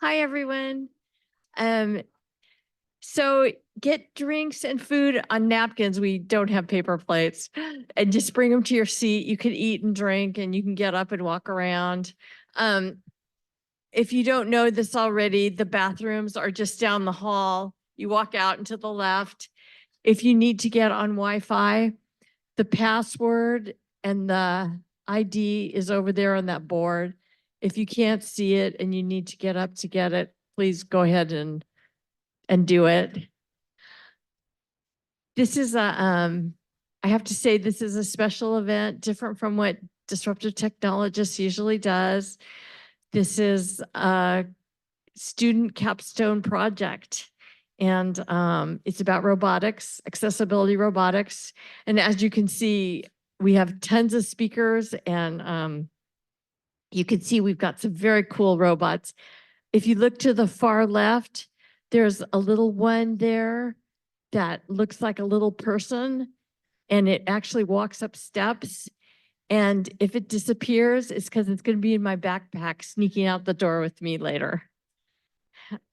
Hi, everyone. Um, so get drinks and food on napkins. We don't have paper plates, and just bring them to your seat. You can eat and drink, and you can get up and walk around. Um, if you don't know this already, the bathrooms are just down the hall. You walk out and to the left. If you need to get on Wi-Fi, the password and the ID is over there on that board. If you can't see it and you need to get up to get it, please go ahead and do it. This is I have to say this is a special event, different from what Disruptive Technologists usually does. This is a student capstone project. And it's about robotics, accessibility robotics. And as you can see, we have tons of speakers, and you can see we've got some very cool robots. If you look to the far left, there's a little one there that looks like a little person, and it actually walks up steps. And if it disappears, it's because it's going to be in my backpack sneaking out the door with me later.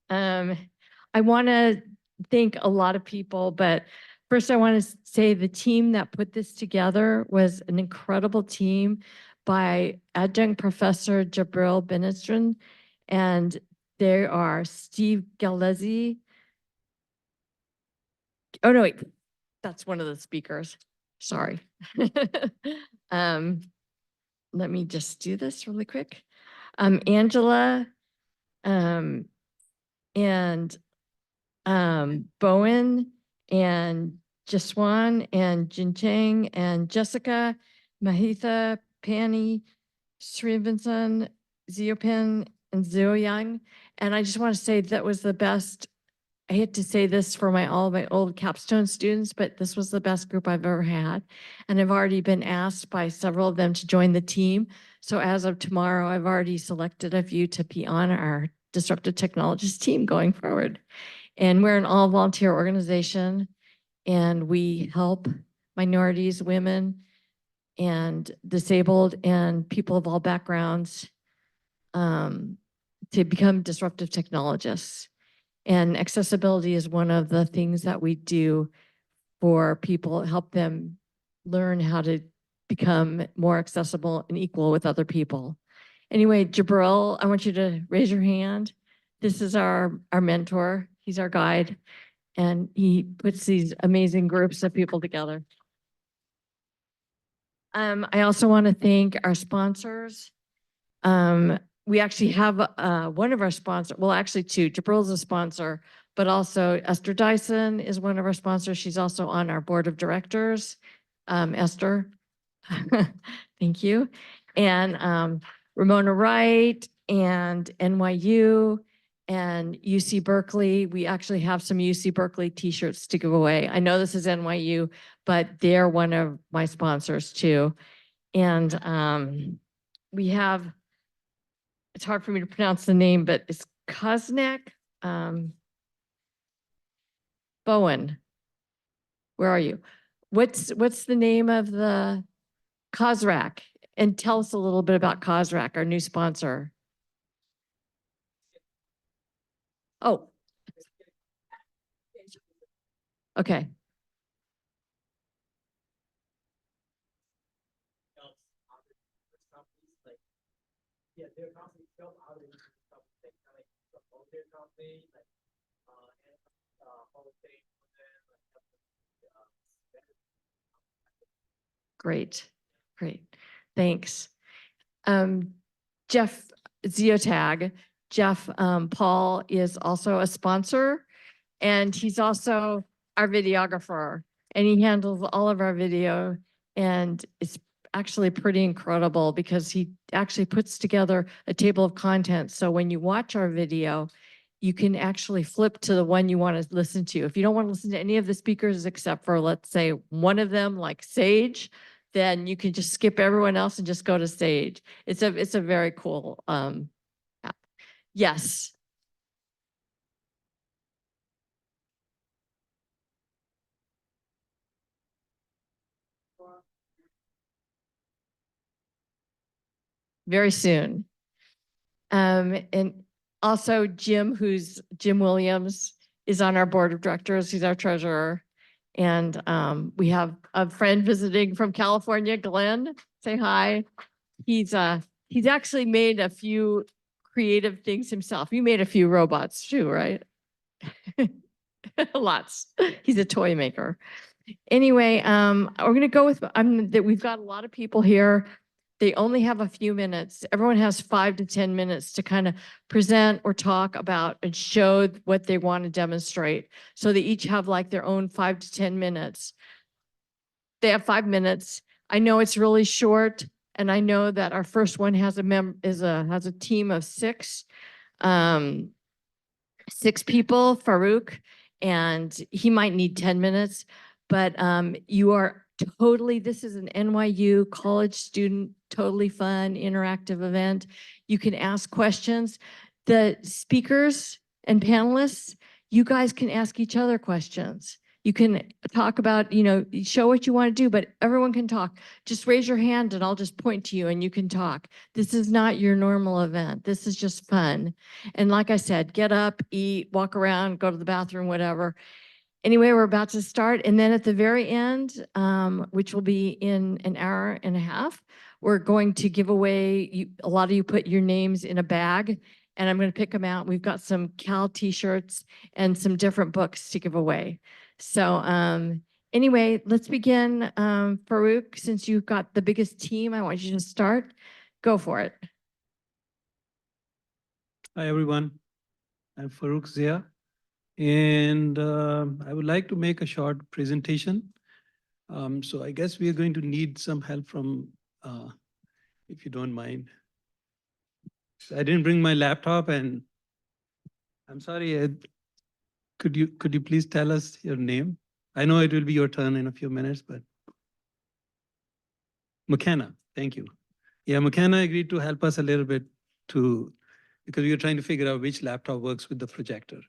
I want to thank a lot of people, but first I want to say the team that put this together was an incredible team by adjunct professor Jabril Benestrin, and they are Steve Gallezi. Oh no, wait, that's one of the speakers. Sorry. Let me just do this really quick. Angela, and Bowen and Jaswan and Jincheng and Jessica, Mahitha, Pani, Srivansan, Ziopin, and Zioyang. And I just want to say that was the best. I hate to say this for all my old capstone students, but this was the best group I've ever had. And I've already been asked by several of them to join the team. So as of tomorrow, I've already selected a few to be on our Disruptive Technologists team going forward. And we're an all volunteer organization, and we help minorities, women, and disabled and people of all backgrounds to become disruptive technologists. And accessibility is one of the things that we do for people, help them learn how to become more accessible and equal with other people. Anyway, Jabril, I want you to raise your hand. This is our mentor. He's our guide, and he puts these amazing groups of people together. I also want to thank our sponsors. We actually have one of our sponsors, well, actually two. Jabril's a sponsor, but also Esther Dyson is one of our sponsors. She's also on our board of directors. Esther, thank you. And Ramona Wright and NYU and UC Berkeley. We actually have some UC Berkeley t-shirts to give away. I know this is NYU, but they're one of my sponsors too. And we have, it's hard for me to pronounce the name, but it's Koznek Bowen. Where are you? What's the name of the Kozrak? And tell us a little bit about Kozrak, our new sponsor. Oh, okay. Great, great. Thanks. Jeff Ziotag, Jeff Paul is also a sponsor, and he's also our videographer, and he handles all of our video, and it's actually pretty incredible because he actually puts together a table of contents. So when you watch our video, you can actually flip to the one you want to listen to. If you don't want to listen to any of the speakers except for, let's say, one of them, like Sage, then you can just skip everyone else and just go to Sage. It's a very cool app. Yes. Very soon. And Also, Jim Williams, is on our board of directors. He's our treasurer. And we have a friend visiting from California, Glenn. Say hi. He's actually made a few creative things himself. You made a few robots too, right? Lots. He's a toy maker. Anyway, we're going to go with that. We've got a lot of people here. They only have a few minutes. Everyone has 5 to 10 minutes to kind of present or talk about and show what they want to demonstrate. So they each have like their own 5 to 10 minutes. They have 5 minutes. I know it's really short, and I know that our first one has a team of 6. 6 people, Farouk, and he might need 10 minutes, but you are totally, this is an NYU college student, totally fun, interactive event. You can ask questions. The speakers and panelists, you guys can ask each other questions. You can talk about, show what you want to do, but everyone can talk. Just raise your hand and I'll just point to you and you can talk. This is not your normal event. This is just fun. And like I said, get up, eat, walk around, go to the bathroom, whatever. Anyway, we're about to start. And then at the very end, which will be in an hour and a half, we're going to give away, a lot of you put your names in a bag, and I'm going to pick them out. We've got some Cal t-shirts and some different books to give away. So anyway, let's begin. Farouk, since you've got the biggest team, I want you to start. Go for it. Hi, everyone. I'm Farouk Zia, and I would like to make a short presentation. So I guess we are going to need some help from, if you don't mind. So I didn't bring my laptop, and I'm sorry. Could you please tell us your name? I know it will be your turn in a few minutes, but McKenna, thank you. Yeah, McKenna agreed to help us a little bit because we were trying to figure out which laptop works with the projector.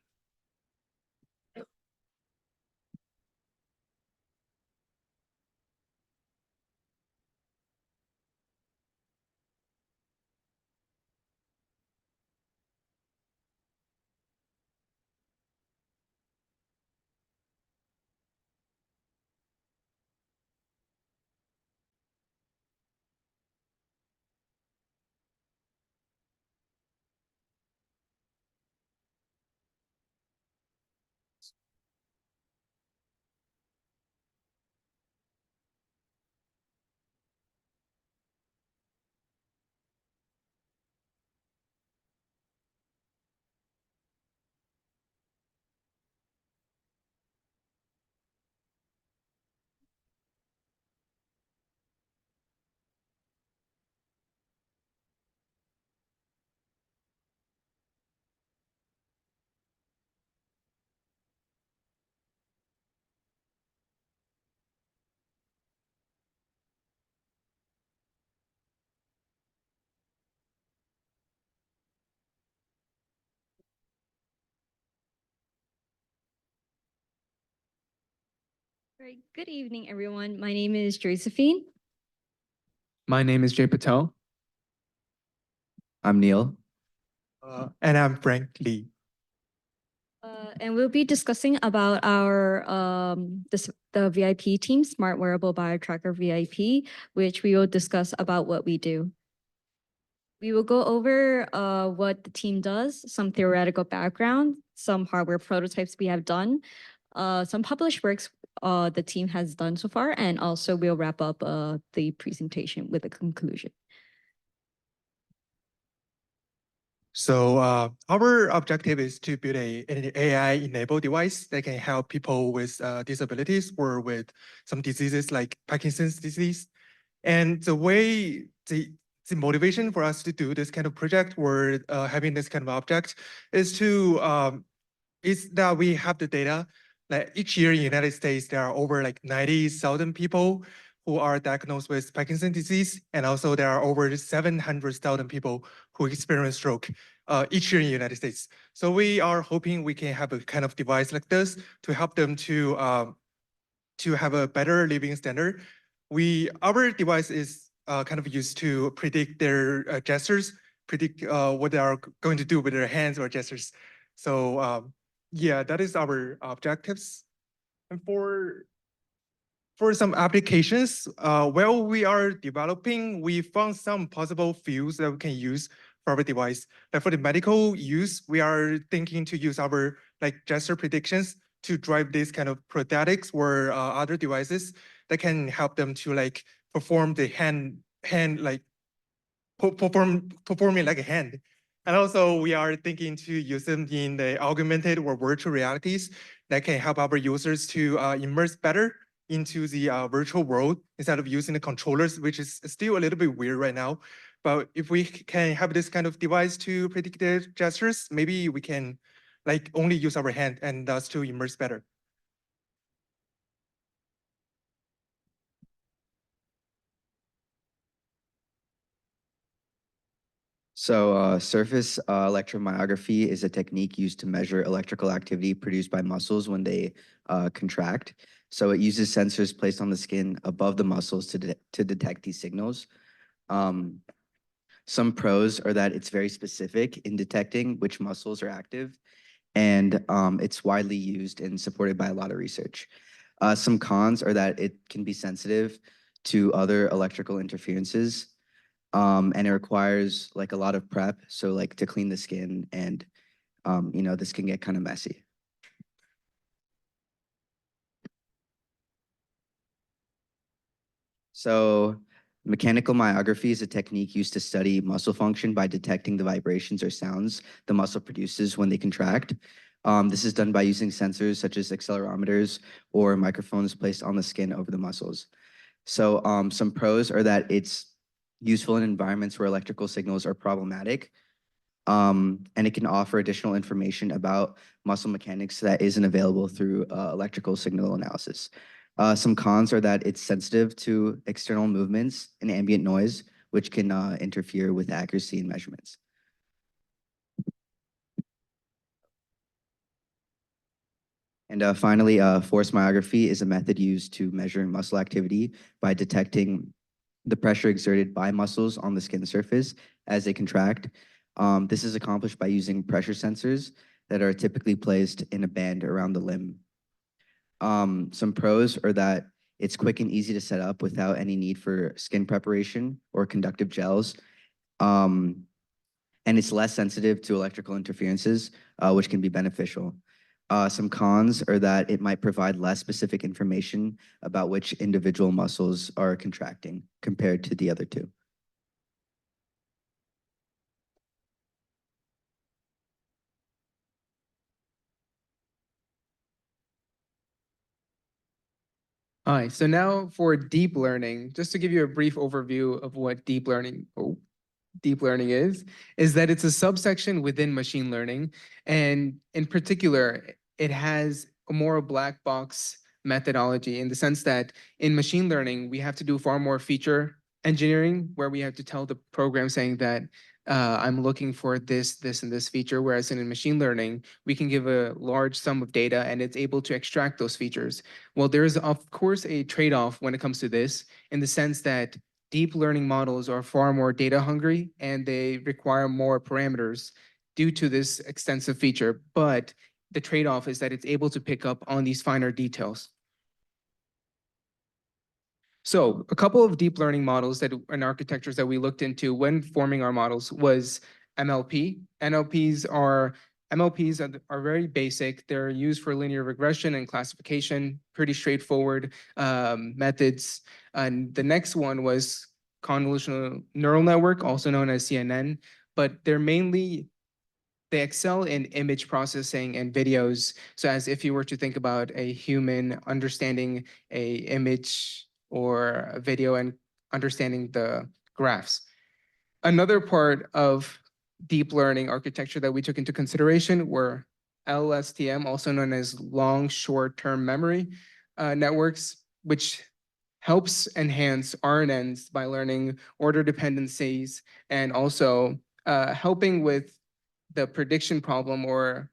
Right. Good evening, everyone. My name is Josephine. My name is Jay Patel. I'm Neil. And I'm Frank Lee. And we'll be discussing about our the VIP team, Smart Wearable BioTracker VIP, which we will discuss about what we do. We will go over what the team does, some theoretical background, some hardware prototypes we have done, some published works the team has done so far, and also we'll wrap up the presentation with a conclusion. So our objective is to build an AI-enabled device that can help people with disabilities or with some diseases like Parkinson's disease. And the motivation for us to do this kind of project or having this kind of object is that we have the data. Like each year in the United States, there are over like 90,000 people who are diagnosed with Parkinson's disease, and also there are over 700,000 people who experience stroke each year in the United States. So we are hoping we can have a kind of device like this to help them to have a better living standard. Our device is kind of used to predict their gestures predict what they are going to do with their hands or gestures. So yeah, that is our objectives. And for some applications, while we are developing, we found some possible fields that we can use for our device. Like for the medical use, we are thinking to use our like gesture predictions to drive this kind of prosthetics or other devices that can help them to like perform the hand like performing like a hand. And also we are thinking to use them in the augmented or virtual realities that can help our users to immerse better into the virtual world instead of using the controllers, which is still a little bit weird right now. But if we can have this kind of device to predict the gestures, maybe we can like only use our hand and thus to immerse better. So surface electromyography is a technique used to measure electrical activity produced by muscles when they contract. So it uses sensors placed on the skin above the muscles to detect these signals. Some pros are that it's very specific in detecting which muscles are active, and it's widely used and supported by a lot of research. Some cons are that it can be sensitive to other electrical interferences, and it requires like a lot of prep. So like to clean the skin, and this can get kind of messy. So mechanical myography is a technique used to study muscle function by detecting the vibrations or sounds the muscle produces when they contract. This is done by using sensors such as accelerometers or microphones placed on the skin over the muscles. So some pros are that it's useful in environments where electrical signals are problematic, and it can offer additional information about muscle mechanics that isn't available through electrical signal analysis. Some cons are that it's sensitive to external movements and ambient noise, which can interfere with accuracy in measurements. And finally, force myography is a method used to measure muscle activity by detecting the pressure exerted by muscles on the skin surface as they contract. This is accomplished by using pressure sensors that are typically placed in a band around the limb. Some pros are that it's quick and easy to set up without any need for skin preparation or conductive gels. And it's less sensitive to electrical interferences, which can be beneficial. Some cons are that it might provide less specific information about which individual muscles are contracting compared to the other two. All right, so now for deep learning, just to give you a brief overview of what deep learning is that it's a subsection within machine learning. And in particular, it has a more black box methodology in the sense that in machine learning, we have to do far more feature engineering where we have to tell the program saying that I'm looking for this, this, and this feature. Whereas in machine learning, we can give a large sum of data and it's able to extract those features. Well, there is, of course, a trade-off when it comes to this in the sense that deep learning models are far more data hungry and they require more parameters due to this extensive feature. But the trade-off is that it's able to pick up on these finer details. So a couple of deep learning models that and architectures that we looked into when forming our models was MLP. MLPs are very basic. They're used for linear regression and classification, pretty straightforward methods. And the next one was convolutional neural network, also known as CNN, but they excel in image processing and videos. So as if you were to think about a human understanding a image or a video and understanding the graphs. Another part of deep learning architecture that we took into consideration were LSTM, also known as long short-term memory networks, which helps enhance RNNs by learning order dependencies and also helping with the prediction problem or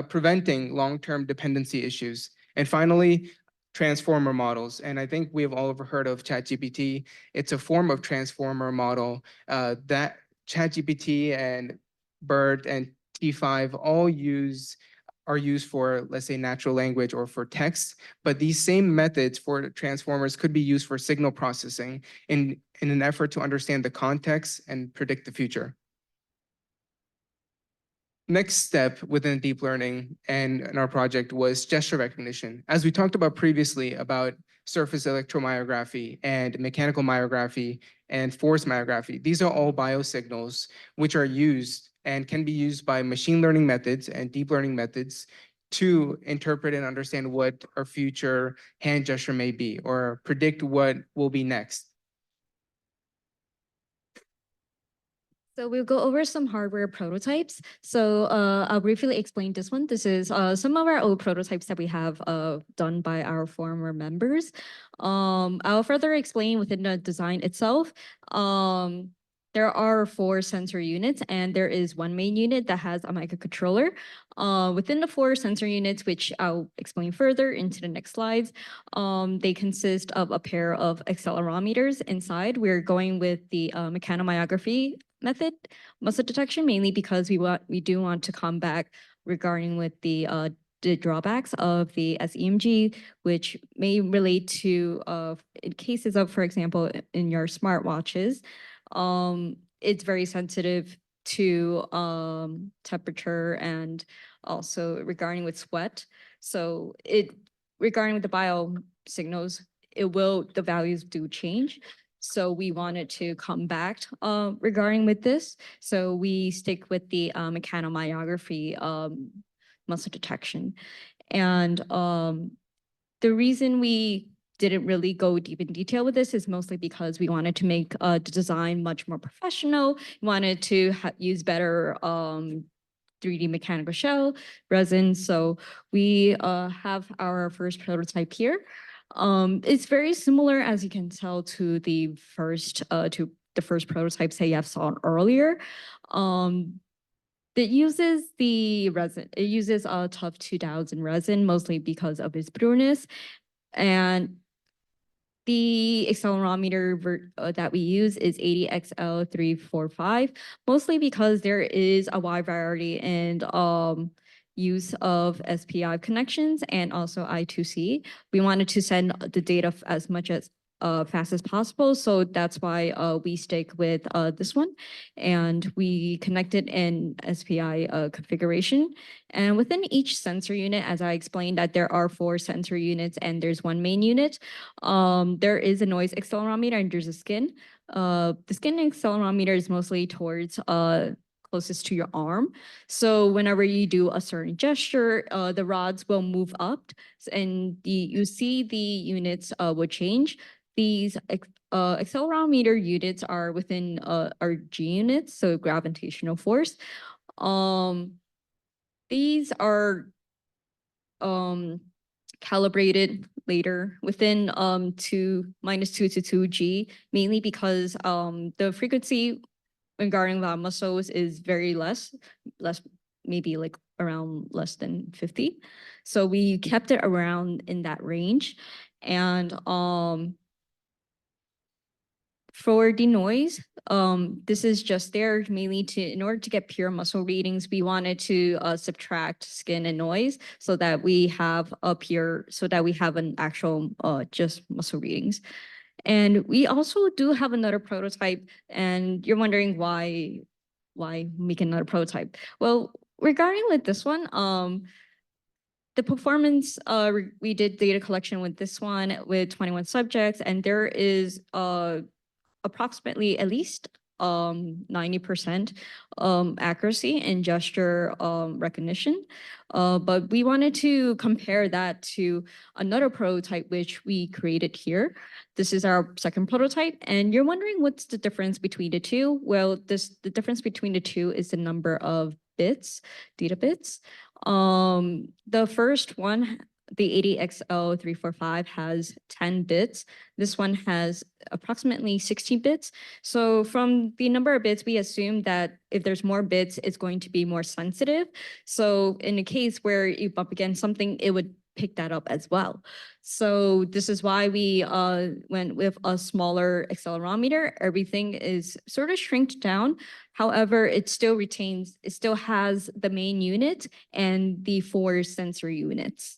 preventing long-term dependency issues. And finally, transformer models. And I think we have all ever heard of ChatGPT. It's a form of transformer model that ChatGPT and BERT and T5 are used for, let's say, natural language or for text, but these same methods for transformers could be used for signal processing in an effort to understand the context and predict the future. Next step within deep learning and in our project was gesture recognition. As we talked about previously about surface electromyography and mechanical myography and force myography, these are all biosignals which are used and can be used by machine learning methods and deep learning methods to interpret and understand what our future hand gesture may be or predict what will be next. So we'll go over some hardware prototypes. So I'll briefly explain this one. This is some of our old prototypes that we have done by our former members. I'll further explain within the design itself. There are 4 sensor units, and there is one main unit that has a microcontroller. Within the 4 sensor units, which I'll explain further into the next slides, they consist of a pair of accelerometers inside. We're going with the mechanomyography method, muscle detection, mainly because we do want to come back regarding with the drawbacks of the SEMG, which may relate to in cases of, for example, in your smartwatches, it's very sensitive to temperature and also regarding with sweat. So regarding with the bio signals, the values do change. So we wanted to come back regarding with this. So we stick with the mechanomyography muscle detection. And the reason we didn't really go deep in detail with this is mostly because we wanted to make the design much more professional. We wanted to use better 3D mechanical shell resin. So we have our first prototype here. It's very similar, as you can tell, to the first prototypes that you have saw earlier. It uses the resin. It uses a tough 2000 resin, mostly because of its blueness, and the accelerometer that we use is 80XL345, mostly because there is a wide variety and use of SPI connections and also I2C. We wanted to send the data as much as fast as possible, so that's why we stick with this one, and we connected in SPI configuration. And within each sensor unit, as I explained, that there are 4 sensor units and there's one main unit. There is a noise accelerometer and there's a skin. The skin accelerometer is mostly towards closest to your arm. So whenever you do a certain gesture, the rods will move up, and you see the units will change. These accelerometer units are within our G units, so gravitational force. These are calibrated later within -2 to 2G, mainly because the frequency regarding the muscles is very less, maybe like around less than 50. So we kept it around in that range. And for the noise, this is just there mainly in order to get pure muscle readings, we wanted to subtract skin and noise so that we have an actual just muscle readings. And we also do have another prototype, and you're wondering why make another prototype? Well, regarding with this one, the performance, we did data collection with this one with 21 subjects, and there is approximately at least 90% accuracy in gesture recognition. But we wanted to compare that to another prototype which we created here. This is our second prototype, and you're wondering what's the difference between the two? Well, the difference between the two is the number of bits, data bits. The first one, the 80XL345 has 10 bits. This one has approximately 16 bits. So from the number of bits, we assume that if there's more bits, it's going to be more sensitive. So in a case where you bump against something, it would pick that up as well. So this is why we went with a smaller accelerometer. Everything is sort of shrinked down. However, it still has the main unit and the 4 sensor units.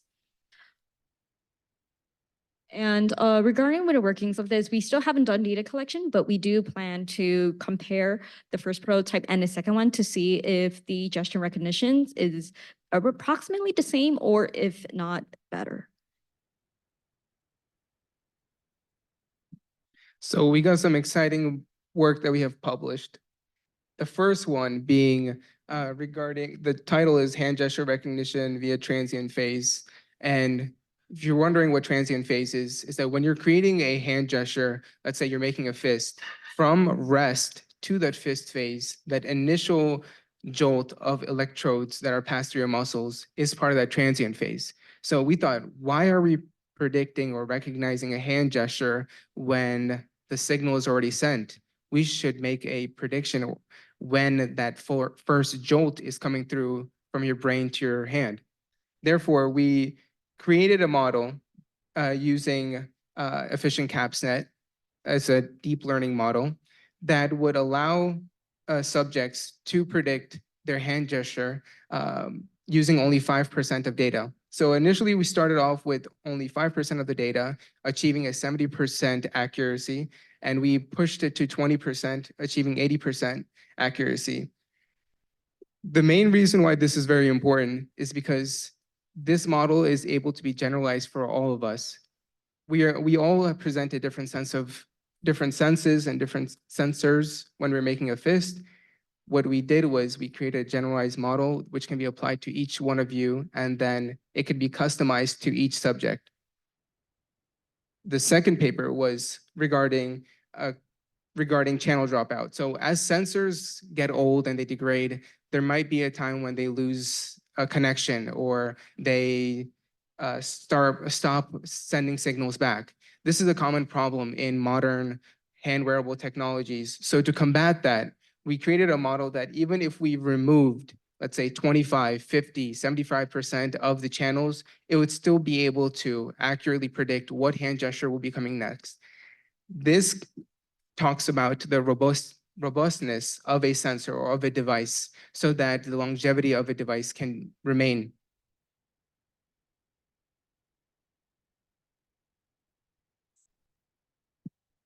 And regarding with the workings of this, we still haven't done data collection, but we do plan to compare the first prototype and the second one to see if the gesture recognition is approximately the same or if not better. So we got some exciting work that we have published. The first one being regarding, the title is Hand Gesture Recognition via Transient Phase. And if you're wondering what transient phase is that when you're creating a hand gesture, let's say you're making a fist, from rest to that fist phase, that initial jolt of electrodes that are passed through your muscles is part of that transient phase. So we thought, why are we predicting or recognizing a hand gesture when the signal is already sent? We should make a prediction when that first jolt is coming through from your brain to your hand. Therefore, we created a model using efficient CapsNet as a deep learning model that would allow subjects to predict their hand gesture using only 5% of data. So initially, we started off with only 5% of the data, achieving a 70% accuracy, and we pushed it to 20%, achieving 80% accuracy. The main reason why this is very important is because this model is able to be generalized for all of us. We all have presented different senses and different sensors when we're making a fist. What we did was we created a generalized model which can be applied to each one of you, and then it could be customized to each subject. The second paper was regarding channel dropout. So as sensors get old and they degrade, there might be a time when they lose a connection or they stop sending signals back. This is a common problem in modern hand wearable technologies. So to combat that, we created a model that even if we removed, let's say 25, 50, 75% of the channels, it would still be able to accurately predict what hand gesture will be coming next. This talks about the robustness of a sensor or of a device so that the longevity of a device can remain.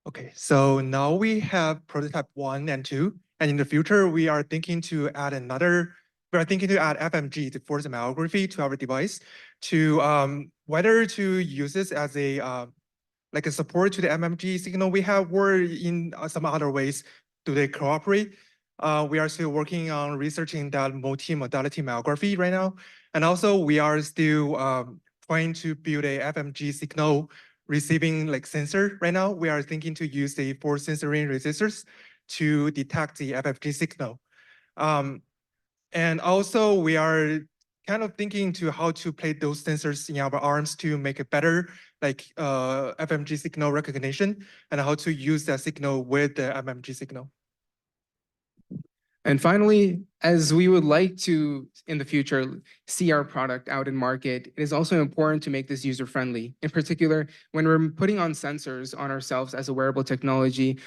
Okay, so now we have prototype 1 and 2, and in the future, we are thinking to add FMG, the force myography, to our device to whether to use this as a like a support to the MMG signal we have, or in some other ways, do they cooperate? We are still working on researching that multi-modality myography right now. And also we are still trying to build a FMG signal receiving like sensor right now. We are thinking to use the 4 sensoring resistors to detect the FMG signal. And also we are kind of thinking to how to play those sensors in our arms to make it better, like FMG signal recognition, and how to use that signal with the MMG signal. And finally, as we would like to, in the future, see our product out in market, it is also important to make this user-friendly. In particular, when we're putting on sensors on ourselves as a wearable technology,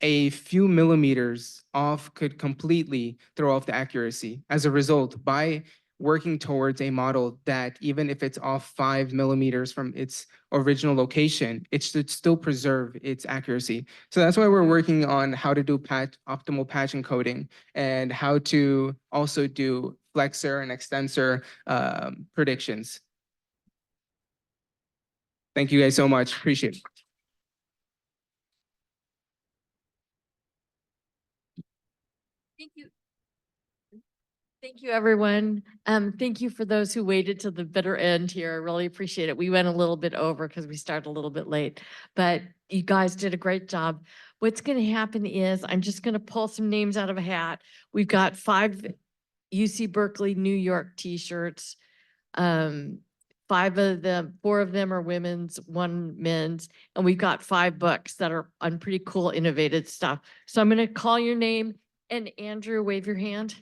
a few millimeters off could completely throw off the accuracy. As a result, by working towards a model that even if it's off 5 millimeters from its original location, it should still preserve its accuracy. So that's why we're working on how to do optimal patch encoding and how to also do flexor and extensor predictions. Thank you guys so much. Appreciate it. Thank you. Thank you, everyone. Thank you for those who waited till the bitter end here. I really appreciate it. We went a little bit over because we started a little bit late, but you guys did a great job. What's going to happen is I'm just going to pull some names out of a hat. We've got 5 UC Berkeley, New York t-shirts. 4 of them are women's, 1 men's, and we've got 5 books that are on pretty cool, innovative stuff. So I'm going to call your name, and Andrew, wave your hand.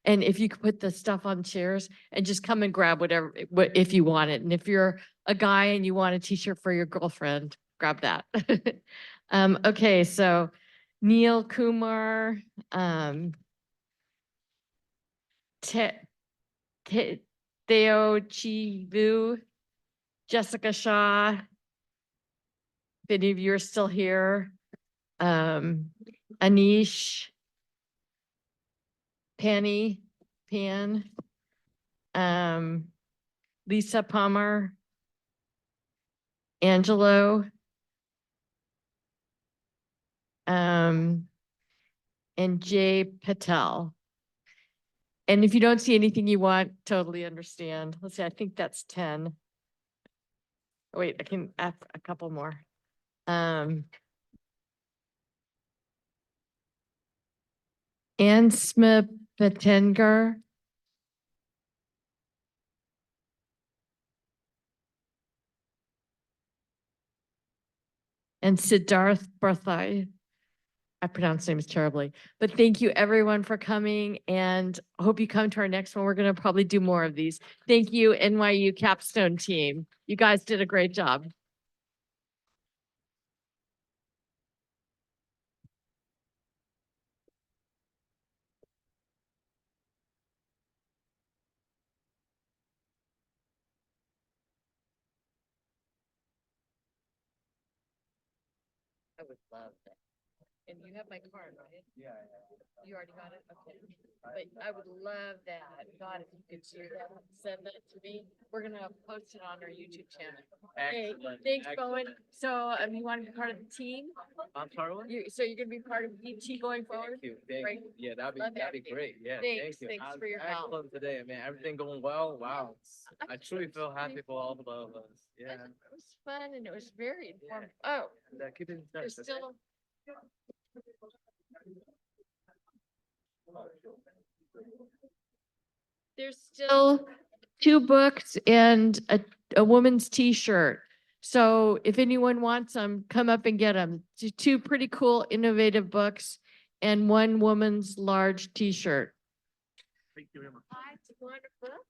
And if you could put the stuff on chairs and just come and grab whatever, if you want it. And if you're a guy and you want a t-shirt for your girlfriend, grab that. Okay, so Neil Kumar, Theo Chivu, Jessica Shaw. If any of you are still here, Anish, Pan, Lisa Palmer, Angelo, and Jay Patel. And if you don't see anything you want, totally understand. Let's see, I think that's 10. Wait, I can add a couple more. Ann Smith Patenger. And Siddharth Barthai. I pronounce names terribly, but thank you everyone for coming and I hope you come to our next one. We're going to probably do more of these. Thank you, NYU Capstone team. You guys did a great job. I would love that. And you have my card, right? Yeah. You already got it? Okay. But I would love that. God, if you could share that, send that to me. We're gonna post it on our YouTube channel. Hey, thanks, Bowen. So, you want to be part of the team? I'm sorry, what? So you're gonna be part of ET going forward? Thank you. Great. Yeah, that'd Love be having you. great. Yeah, Thanks, thank you. thanks for your help. Excellent today, man. Everything going well. Wow. I truly feel happy Thank for all of us. Yeah. It was fun and it was very informative. Oh, Keep it in there's touch. still. There's still 2 books and a woman's t-shirt. So if anyone wants them, come up and get them. 2 pretty cool, innovative books and 1 woman's large t-shirt. Thank you very much. Hi, do you want a book?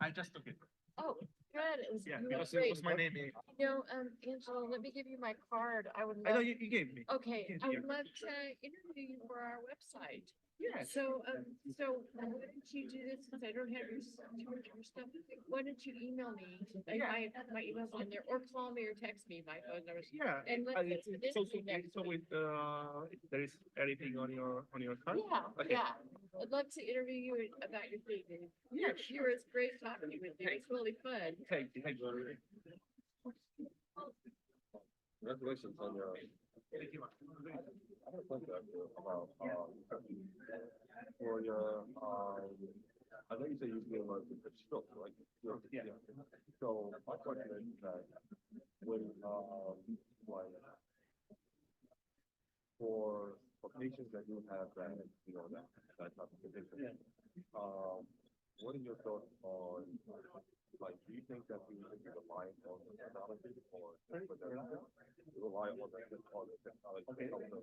I just took it. Oh, good. It was, Yeah, you were because it great. was my name. You know, Angela, let me give you my card. I would I know love, you gave me. okay, Yes, I yeah. would love to interview you for our website. Yeah. So, why don't you do this, since I don't have your, too much of your stuff, why don't you email me? Like, Yeah. my email's on there, or call me or text me, my phone number. Yeah. And let's It's this also is next it's always if there is anything on your card. Yeah, Okay. yeah, I'd love to interview you about your thing. Yeah, Sure, it's great talking with you, it's really fun. Thank you. Thank you. Congratulations on your. Thank you. I have a question actually about, for your, I know you say you're doing like the stroke, right? Yeah. So my question is that when, like, for patients that do have that, that type of condition, what are your thoughts on, like, do you think that we should be reliant on the technology or rely on the technology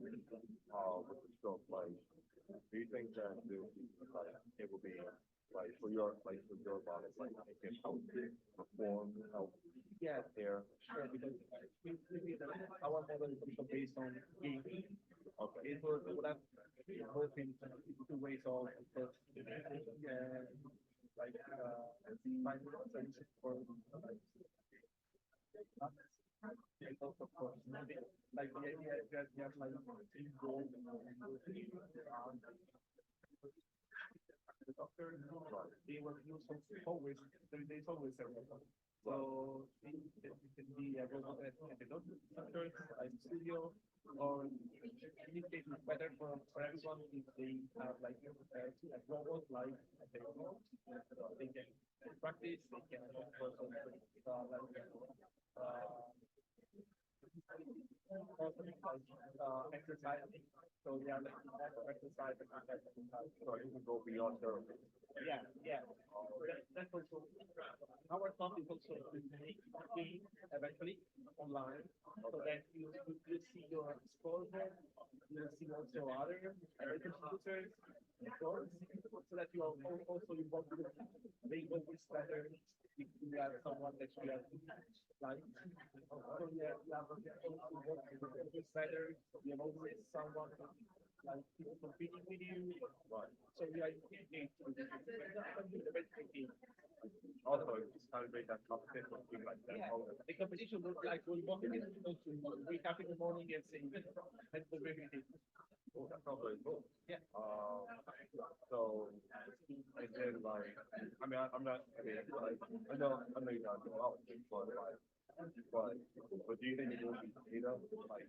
with the stroke? Like, do you think that it will be like for your body, like it can help perform, help prepare? Sure, because our model is also based on gaming. Okay. It would have both in 2 ways of first, like finding a solution for and also for like the idea is that you have like team goals the doctor, they will use some always there's always a record. So it can be a robot at the doctor, like studio, or in this case it's better for everyone if they have like a robot like they know, they can practice, they can also exercise. So they are like exercise So you can go beyond therapy. yeah, yeah. That's also our thought is also to make game eventually online, so that you see your scoreboard, you see also other users, floors, so that you are also involved with the English letter. If you have someone that you have like, so you have also involved with the English letter, you have always someone like people competing with you. Right. So you are engaged with the team. Also, it's kind of make that competition feel like that. Yeah, the competition looks like we're walking in, wake up in the morning and saying, that's the very thing. Oh, that sounds very cool. Yeah. So, and then like, I mean, I'm not, I mean, like, I know you guys do a lot of things, but like, but do you think it will be data, like,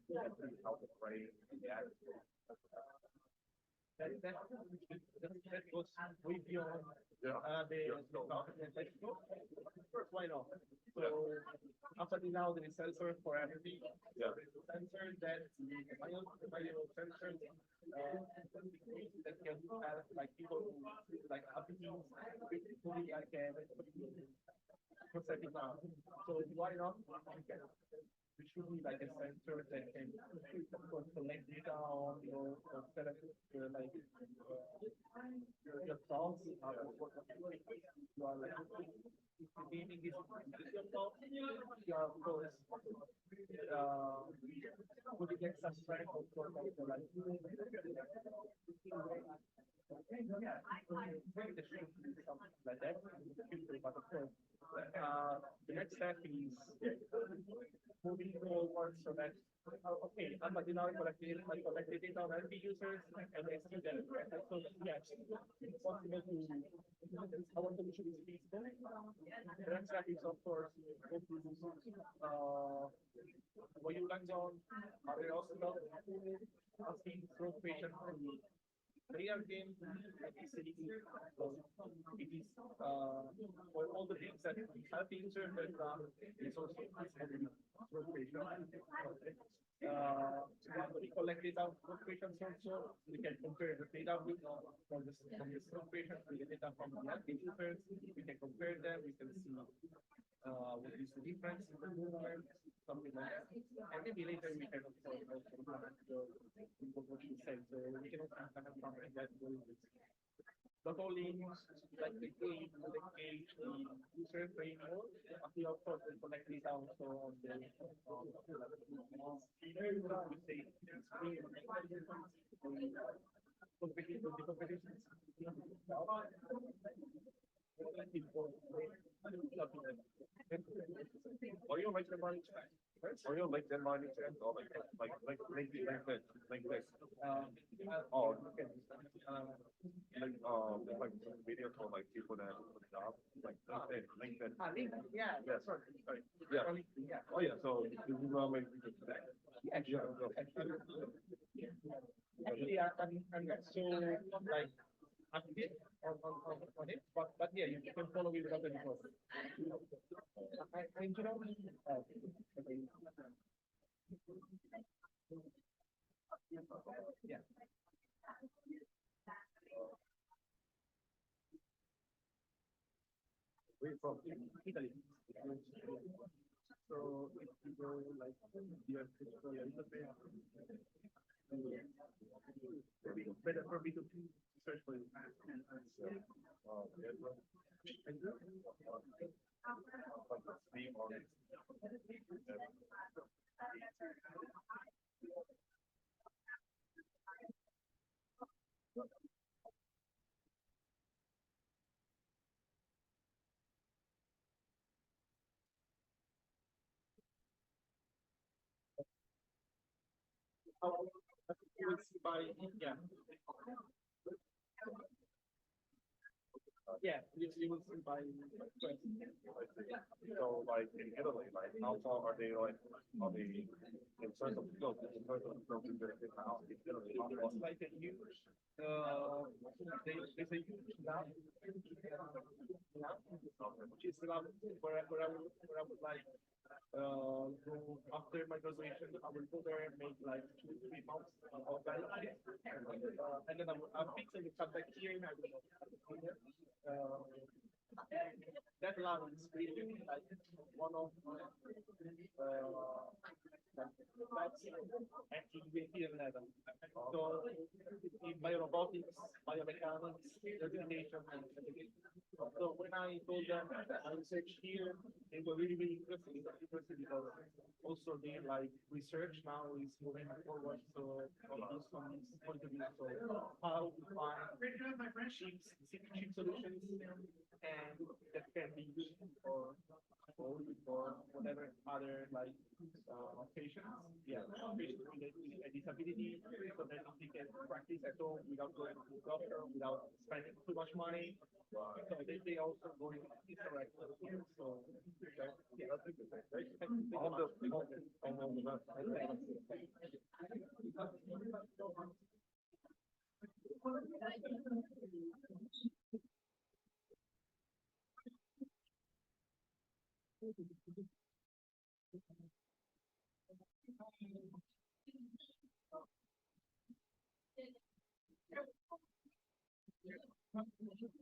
how the brain reacts? That goes way beyond Yeah. the first, why not? So after now, there is sensor for everything. Yeah. There is a sensor that the bio sensor that can have like people like abilities, fully like processing now. So why not? It should be like a sensor that can collect data on your set of like your thoughts. You are like gaming is your thoughts. You are of course putting in some kind of sort of like something like that in the future, but of course the next step is moving forward so that okay, I'm a dynamic collected data on NP users and they see that. So yes, it's possible to our solution is feasible. The next step is of course go to what you land on other hospitals asking those patients to play our game at this city. So it is for all the things that help the user, but it's also we collect data from patients also. We can compare the data with from the stroke patients with the data from the healthy users. We can compare them. We can see what is the difference in the movement, something like that. And maybe later we can also implement what you said. So we can also have something that will not only like the game, the user playing more, but we also collect data also on the Are you like the money? Are you like that money? Or like this? Oh, okay. Like video for like people that have a job, like LinkedIn. Yeah, Yes. sorry. Yeah. Yeah. Oh, yeah, so this is make videos for that. Yeah, sure. Actually, I'm not so like active on it, but yeah, you can follow me without any problem. You know, yeah. Where you from? Italy. So if you go like you have to go a little bit better for me to search for you. By yeah. Yeah, you will see by first. So like in Italy, like how far are they like, are they in terms of scope, in terms of scope, in how in Italy, how far? It's like a huge, there's a huge lab, which is the lab where I would like, go after my graduation, I will go there and make like 2-3 months of that. And then I'm fixing the subject here and I will that lab is really like one of That's at European level. So in biorobotics, biomechanics, rehabilitation, and education. So when I told them I research here, they were really interested because also they like research now is moving forward. So from this point of view, so how we find cheap solutions and that can be used for whatever other like patients, patients with a disability, so that they can practice at home without going to the doctor, without spending too much money. So they also going interact with here. So yeah, that's a good thing.